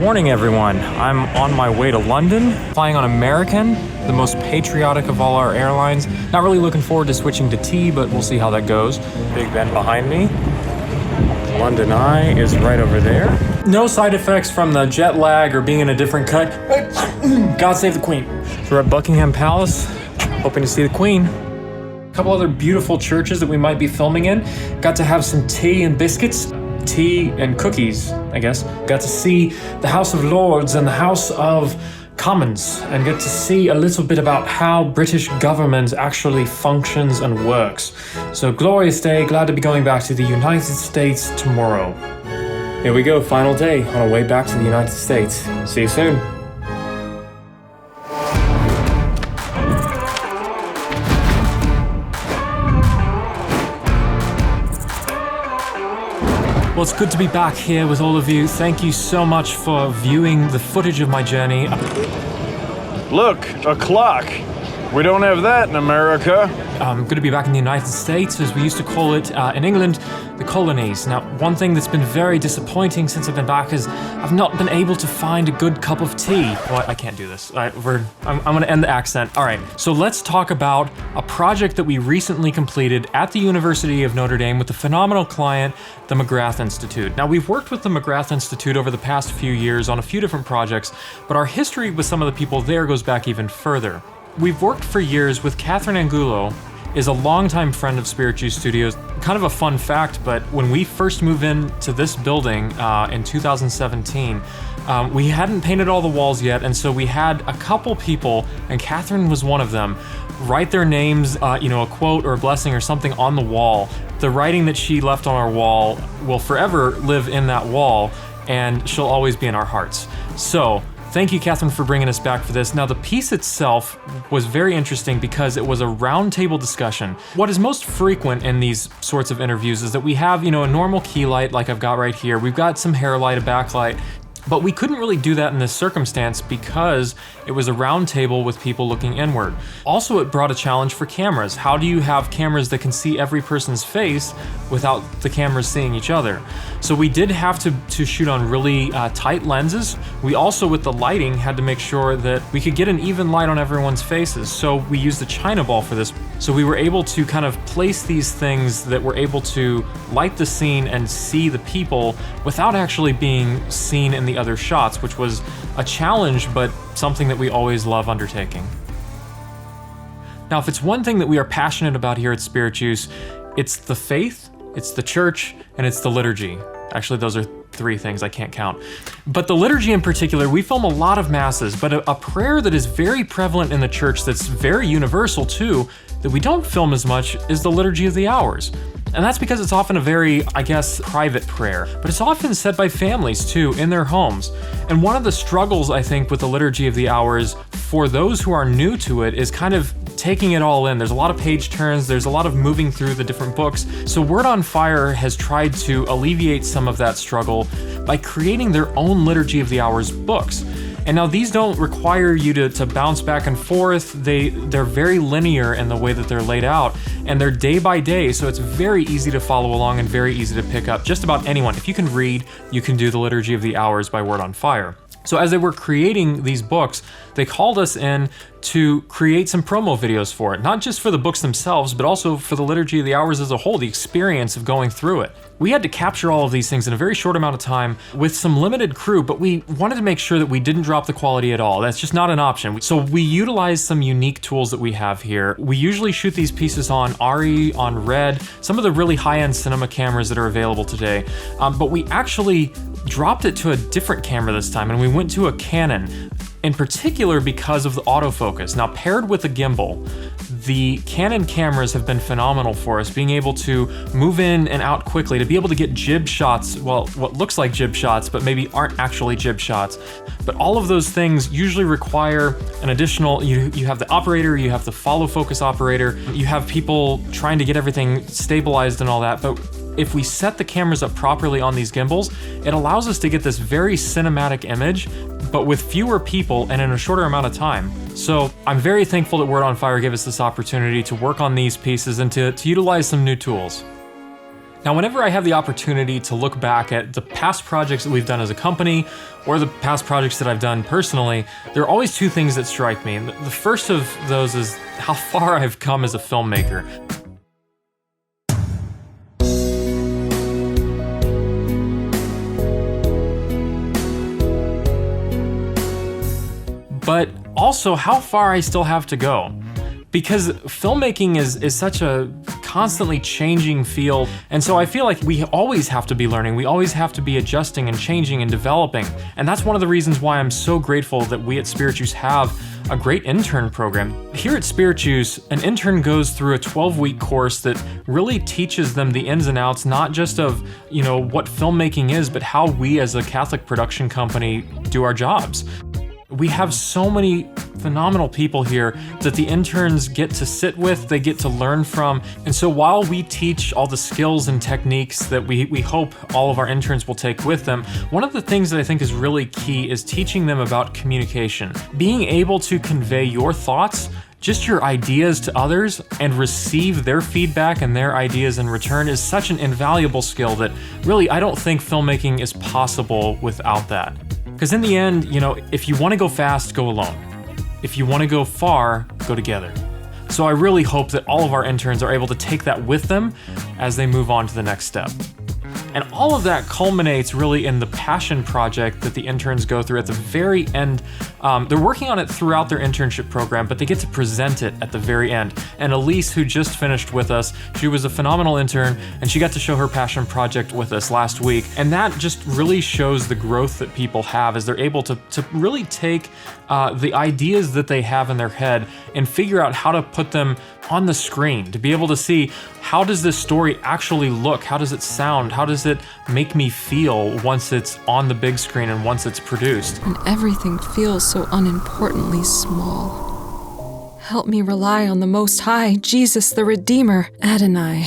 Morning everyone, I'm on my way to London, flying on American, the most patriotic of all our airlines. Not really looking forward to switching to T, but we'll see how that goes. Big Ben behind me. London Eye is right over there. No side effects from the jet lag or being in a different cut. God save the Queen. So we're at Buckingham Palace, hoping to see the Queen. A couple other beautiful churches that we might be filming in. Got to have some tea and biscuits. Tea and cookies, I guess. Got to see the House of Lords and the House of Commons and get to see a little bit about how British government actually functions and works. So glorious day, glad to be going back to the United States tomorrow. Here we go, final day on our way back to the United States. See you soon. Well, it's good to be back here with all of you. Thank you so much for viewing the footage of my journey. Look, a clock. We don't have that in America. I'm good to be back in the United States, as we used to call it in England, the colonies. Now, one thing that's been very disappointing since I've been back is I've not been able to find a good cup of tea. Well, I can't do this. I'm gonna end the accent. All right, so let's talk about a project that we recently completed at the University of Notre Dame with the phenomenal client, the McGrath Institute. Now, we've worked with the McGrath Institute over the past few years on a few different projects, but our history with some of the people there goes back even further. We've worked for years with Catherine Angulo, is a longtime friend of Spirit Juice Studios. Kind of a fun fact, but when we first moved into this building in 2017, we hadn't painted all the walls yet, and so we had a couple people, and Catherine was one of them, write their names, a quote or a blessing or something on the wall. The writing that she left on our wall will forever live in that wall, and she'll always be in our hearts. So, thank you, Catherine, for bringing us back for this. Now, the piece itself was very interesting because it was a roundtable discussion. What is most frequent in these sorts of interviews is that we have, a normal key light like I've got right here. We've got some hair light, a backlight, but we couldn't really do that in this circumstance because it was a round table with people looking inward. Also, it brought a challenge for cameras. How do you have cameras that can see every person's face without the cameras seeing each other? So we did have to shoot on really tight lenses. We also, with the lighting, had to make sure that we could get an even light on everyone's faces. So we used the China ball for this. So we were able to kind of place these things that were able to light the scene and see the people without actually being seen in the other shots, which was a challenge, but something that we always love undertaking. Now, if it's one thing that we are passionate about here at Spirit Juice, it's the faith, it's the church, and it's the liturgy. Actually, those are three things I can't count. But the liturgy in particular, we film a lot of masses, but a prayer that is very prevalent in the church that's very universal too, that we don't film as much, is the Liturgy of the Hours. And that's because it's often a very, private prayer, but it's often said by families too, in their homes. And one of the struggles, I think, with the Liturgy of the Hours for those who are new to it is kind of taking it all in. There's a lot of page turns, there's a lot of moving through the different books. So Word on Fire has tried to alleviate some of that struggle by creating their own Liturgy of the Hours books. And now these don't require you to bounce back and forth. They're very linear in the way that they're laid out, and they're day by day, so it's very easy to follow along and very easy to pick up. Just about anyone, if you can read, you can do the Liturgy of the Hours by Word on Fire. So as they were creating these books, they called us in to create some promo videos for it, not just for the books themselves, but also for the Liturgy of the Hours as a whole, the experience of going through it. We had to capture all of these things in a very short amount of time with some limited crew, but we wanted to make sure that we didn't drop the quality at all. That's just not an option. So we utilized some unique tools that we have here. We usually shoot these pieces on ARRI, on Red, some of the really high-end cinema cameras that are available today, but we actually dropped it to a different camera this time, and we went to a Canon, in particular because of the autofocus. Now, paired with a gimbal, the Canon cameras have been phenomenal for us, being able to move in and out quickly, to be able to get jib shots, well, what looks like jib shots, but maybe aren't actually jib shots. But all of those things usually require an additional, you have the operator, you have the follow focus operator, you have people trying to get everything stabilized and all that, but if we set the cameras up properly on these gimbals, it allows us to get this very cinematic image, but with fewer people and in a shorter amount of time. So I'm very thankful that Word on Fire gave us this opportunity to work on these pieces and to utilize some new tools. Now, whenever I have the opportunity to look back at the past projects that we've done as a company or the past projects that I've done personally, there are always two things that strike me. And the first of those is how far I've come as a filmmaker. But also how far I still have to go. Because filmmaking is such a constantly changing field, and so I feel like we always have to be learning, we always have to be adjusting and changing and developing. And that's one of the reasons why I'm so grateful that we at Spirit Juice have a great intern program. Here at Spirit Juice, an intern goes through a 12-week course that really teaches them the ins and outs, not just of, what filmmaking is, but how we as a Catholic production company do our jobs. We have so many phenomenal people here that the interns get to sit with, they get to learn from. And so while we teach all the skills and techniques that we hope all of our interns will take with them, one of the things that I think is really key is teaching them about communication. Being able to convey your thoughts, just your ideas to others, and receive their feedback and their ideas in return is such an invaluable skill that really I don't think filmmaking is possible without that. Because in the end, if you want to go fast, go alone. If you want to go far, go together. So I really hope that all of our interns are able to take that with them as they move on to the next step. And all of that culminates really in the passion project that the interns go through at the very end. They're working on it throughout their internship program, but they get to present it at the very end. And Elise, who just finished with us, she was a phenomenal intern, and she got to show her passion project with us last week. And that just really shows the growth that people have as they're able to really take the ideas that they have in their head and figure out how to put them on the screen, to be able to see how does this story actually look, how does it sound, how does it make me feel once it's on the big screen and once it's produced. And everything feels so unimportantly small. Help me rely on the Most High, Jesus the Redeemer, Adonai.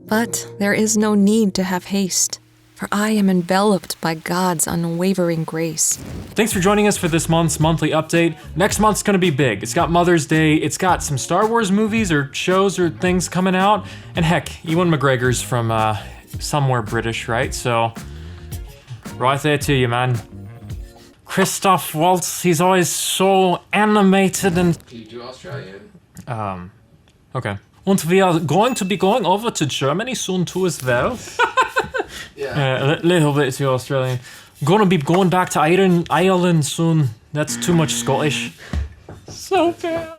But there is no need to have haste, for I am enveloped by God's unwavering grace. Thanks for joining us for this month's monthly update. Next month's gonna be big. It's got Mother's Day, it's got some Star Wars movies or shows or things coming out, and heck, Ewan McGregor's from somewhere British, right? So, right there to you, man. Christoph Waltz, he's always so animated and... Can you do Australian? Okay. And we are going to be going over to Germany soon too as well. Yeah. A little bit to Australian. Gonna be going back to Ireland soon. That's too much Scottish. So bad.